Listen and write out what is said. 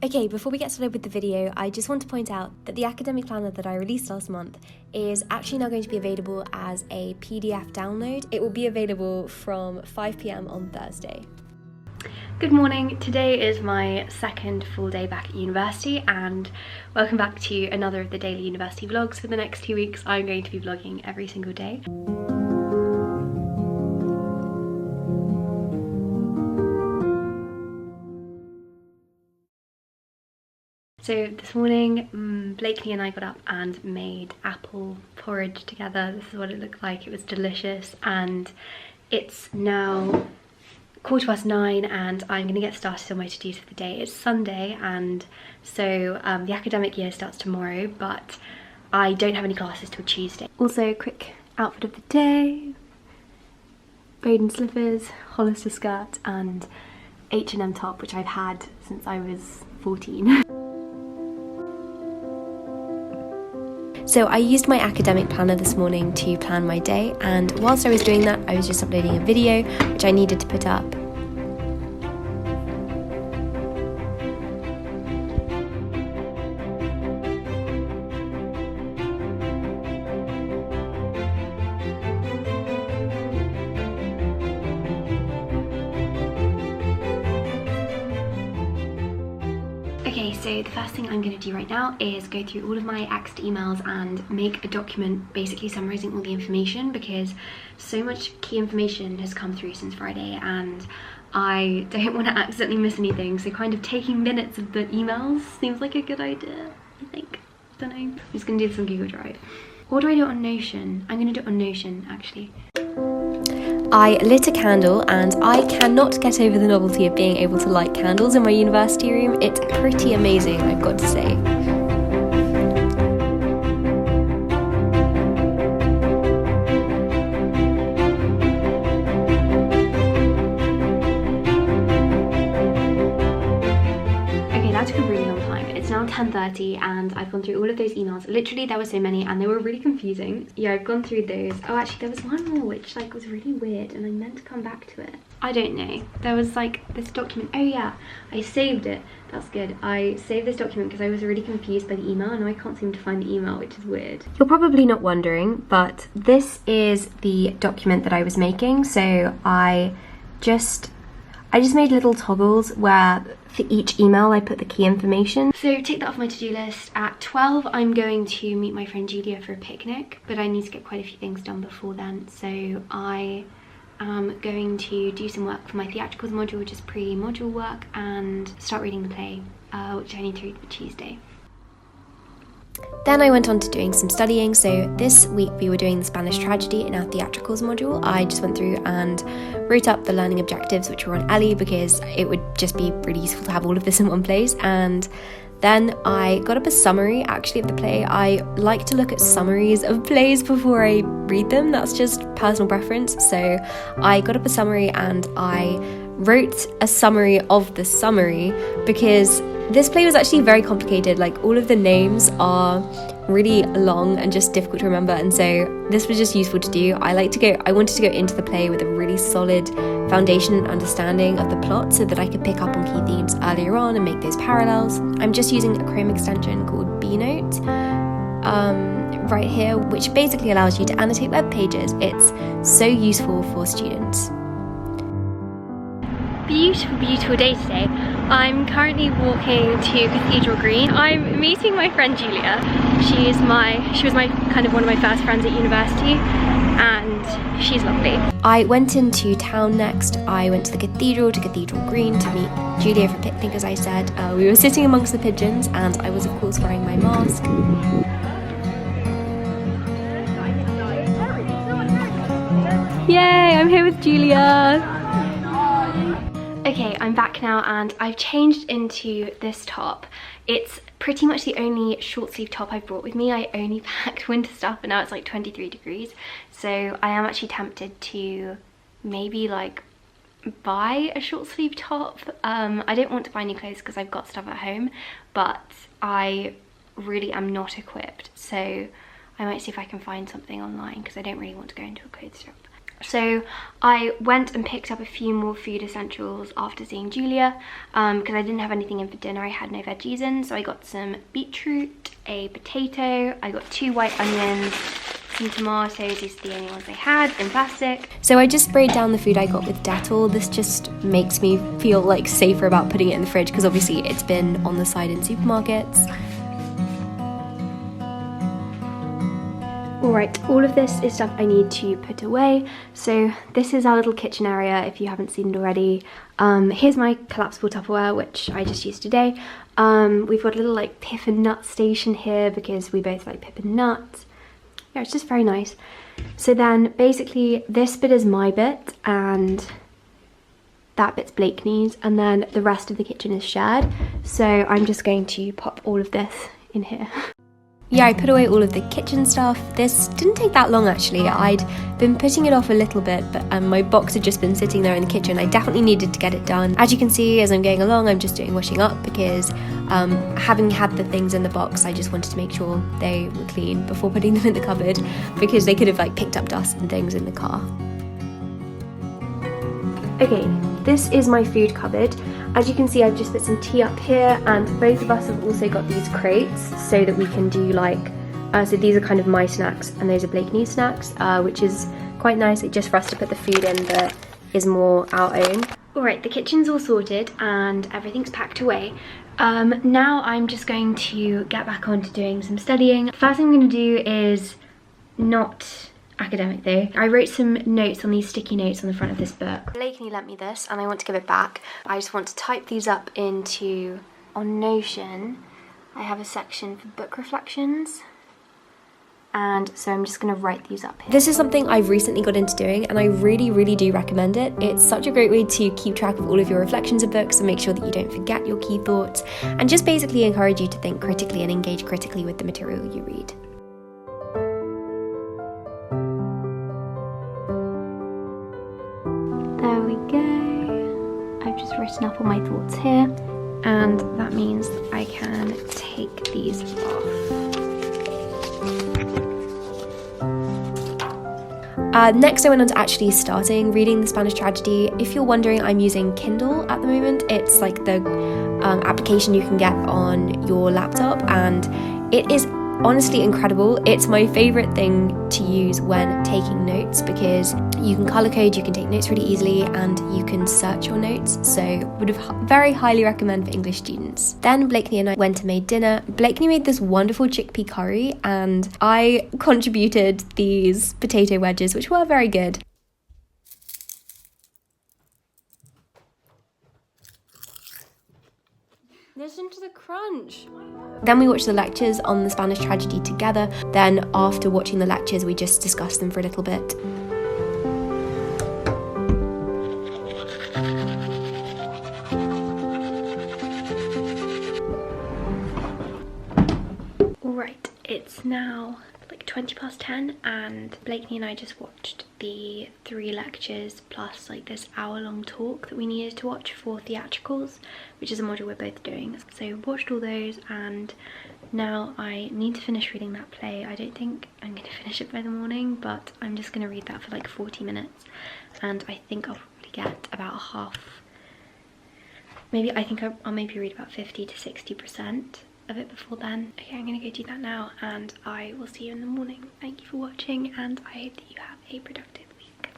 Okay, before we get started with the video, I just want to point out that the academic planner that I released last month is actually now going to be available as a PDF download. It will be available from 5 p.m. on Thursday. Good morning, today is my second full day back at university and welcome back to another of the daily university vlogs. For the next 2 weeks I'm going to be vlogging every single day. So this morning, Blakely and I got up and made apple porridge together. This is what it looked like. It was delicious, and it's now 9:15 and I'm gonna get started on my to-dos for the day. It's Sunday, and so the academic year starts tomorrow, but I don't have any classes till Tuesday. Also, quick outfit of the day. Braden slippers, Hollister skirt, and H&M top, which I've had since I was 14. So I used my academic planner this morning to plan my day, and whilst I was doing that I was just uploading a video which I needed to put up. Okay, so the first thing I'm going to do right now is go through all of my axed emails and make a document basically summarising all the information, because so much key information has come through since Friday and I don't want to accidentally miss anything, so kind of taking minutes of the emails seems like a good idea, I think. Don't know. I'm just going to do this on Google Drive. Or do I do it on Notion? I'm going to do it on Notion actually. I lit a candle, and I cannot get over the novelty of being able to light candles in my university room. It's pretty amazing, I've got to say. Okay, that took a really long time. It's now 10:30 and I've gone through all of those emails. Literally there were so many and they were really confusing. Yeah, I've gone through those. Oh, actually there was one more which like was really weird and I meant to come back to it. I don't know. There was like this document. Oh yeah, I saved it. That's good. I saved this document because I was really confused by the email and now I can't seem to find the email, which is weird. You're probably not wondering, but this is the document that I was making. So I just made little toggles where for each email I put the key information. So take that off my to-do list. At 12 I'm going to meet my friend Julia for a picnic, but I need to get quite a few things done before then. So I am going to do some work for my theatricals module, which is pre-module work, and start reading the play, which I need to read for Tuesday. Then I went on to doing some studying. So this week we were doing the Spanish tragedy in our theatricals module. I just went through and wrote up the learning objectives which were on Ellie, because it would just be really useful to have all of this in one place. And then I got up a summary actually of the play. I like to look at summaries of plays before I read them. That's just personal preference. So I got up a summary and I wrote a summary of the summary, because this play was actually very complicated. Like, all of the names are really long and just difficult to remember, and so this was just useful to do. I wanted to go into the play with a really solid foundation and understanding of the plot so that I could pick up on key themes earlier on and make those parallels. I'm just using a Chrome extension called B-Note right here, which basically allows you to annotate web pages. It's so useful for students. Beautiful day today. I'm currently walking to Cathedral Green. I'm meeting my friend Julia. She was my kind of one of my first friends at university, and she's lovely. I went into town next. I went to the cathedral, to Cathedral Green, to meet Julia for a picnic, as I said. We were sitting amongst the pigeons and I was of course wearing my mask. Yay, I'm here with Julia. Okay, I'm back now and I've changed into this top. It's pretty much the only short sleeve top I've brought with me. I only packed winter stuff and now it's like 23 degrees. So I am actually tempted to maybe like buy a short sleeve top. I don't want to buy new clothes because I've got stuff at home, but I really am not equipped. So I might see if I can find something online because I don't really want to go into a clothes shop. So I went and picked up a few more food essentials after seeing Julia, because I didn't have anything in for dinner. I had no veggies in, so I got some beetroot, a potato, I got 2 white onions, some tomatoes. These are the only ones they had in plastic. So I just sprayed down the food I got with Dettol. This just makes me feel like safer about putting it in the fridge, because obviously it's been on the side in supermarkets. Alright, all of this is stuff I need to put away. So this is our little kitchen area if you haven't seen it already. Here's my collapsible Tupperware, which I just used today. We've got a little like pip and nut station here because we both like pip and nuts. Yeah, it's just very nice. So then basically this bit is my bit and that bit's Blakeney's, and then the rest of the kitchen is shared. So I'm just going to pop all of this in here. Yeah, I put away all of the kitchen stuff. This didn't take that long actually. I'd been putting it off a little bit, but my box had just been sitting there in the kitchen. I definitely needed to get it done. As you can see, as I'm going along, I'm just doing washing up because having had the things in the box, I just wanted to make sure they were clean before putting them in the cupboard, because they could have like picked up dust and things in the car. Okay, this is my food cupboard. As you can see, I've just put some tea up here, and both of us have also got these crates so that we can do like, so these are kind of my snacks and those are Blakeney's snacks, which is quite nice, just for us to put the food in that is more our own. Alright, the kitchen's all sorted and everything's packed away. Now I'm just going to get back on to doing some studying. First thing I'm going to do is not academic though. I wrote some notes on these sticky notes on the front of this book. Blakeney lent me this and I want to give it back. I just want to type these up into, on Notion, I have a section for book reflections. And so I'm just going to write these up here. This is something I've recently got into doing and I really do recommend it. It's such a great way to keep track of all of your reflections of books and make sure that you don't forget your key thoughts, and just basically encourage you to think critically and engage critically with the material you read. There we go. I've just written up all my thoughts here, and that means that I can take these off. Next I went on to actually starting reading the Spanish tragedy. If you're wondering, I'm using Kindle at the moment. It's like the application you can get on your laptop, and it is honestly incredible. It's my favourite thing to use when taking notes because you can colour code, you can take notes really easily, and you can search your notes, so would very highly recommend for English students. Then Blakeney and I went and made dinner. Blakeney made this wonderful chickpea curry and I contributed these potato wedges, which were very good. Listen to the crunch. Then we watched the lectures on the Spanish tragedy together. Then after watching the lectures, we just discussed them for a little bit. Alright, it's now like 10:20 and Blakeney and I just watched the 3 lectures plus like this hour-long talk that we needed to watch for theatricals, which is a module we're both doing. So we watched all those and now I need to finish reading that play. I don't think I'm going to finish it by the morning, but I'm just going to read that for like 40 minutes and I think I'll probably get about half, I'll maybe read about 50 to 60% of it before then. Okay, I'm gonna go do that now and I will see you in the morning. Thank you for watching and I hope that you have a productive week.